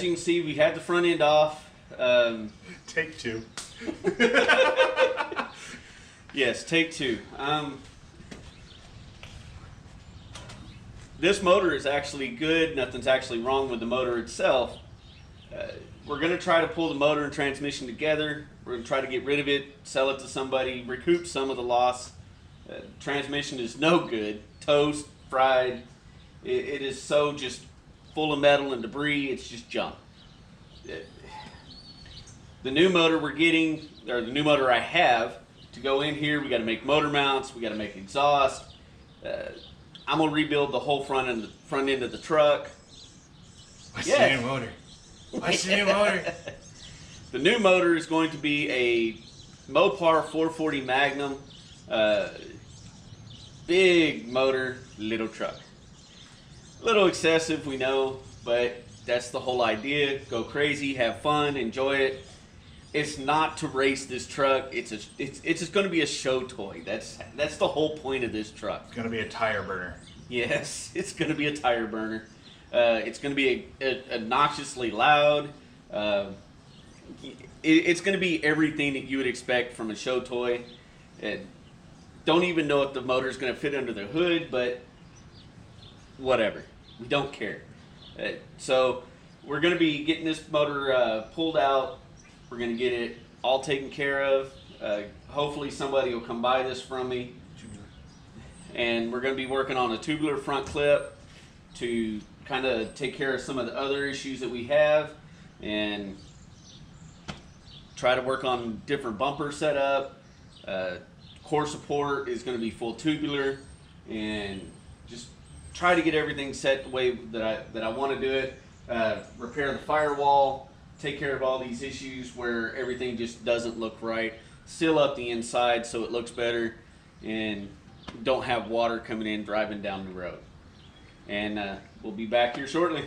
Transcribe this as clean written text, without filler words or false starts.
you can see, we had the front end off. Take two. Yes, take two. This motor is actually good. Nothing's actually wrong with the motor itself. We're going to try to pull the motor and transmission together. We're going to try to get rid of it, sell it to somebody, recoup some of the loss. Transmission is no good. Toast, fried. It is so just full of metal and debris. It's just junk. The new motor we're getting, or the new motor I have, to go in here, we got to make motor mounts, we got to make exhaust. I'm gonna rebuild the whole front end of the truck. What's the new motor? What's the new motor? The new motor is going to be a Mopar 440 Magnum. Big motor, little truck. A little excessive, we know, but that's the whole idea. Go crazy, have fun, enjoy it. It's not to race this truck. It's just going to be a show toy. That's the whole point of this truck. It's going to be a tire burner. Yes, it's going to be a tire burner. It's going to be obnoxiously loud. It's going to be everything that you would expect from a show toy. Don't even know if the motor is going to fit under the hood, but whatever. We don't care. So we're going to be getting this motor pulled out. We're going to get it all taken care of. Hopefully somebody will come buy this from me. And we're going to be working on a tubular front clip to kind of take care of some of the other issues that we have and try to work on different bumper setup. Core support is going to be full tubular, and just try to get everything set the way that I want to do it. Repair the firewall, take care of all these issues where everything just doesn't look right. Seal up the inside so it looks better, and don't have water coming in driving down the road. And we'll be back here shortly.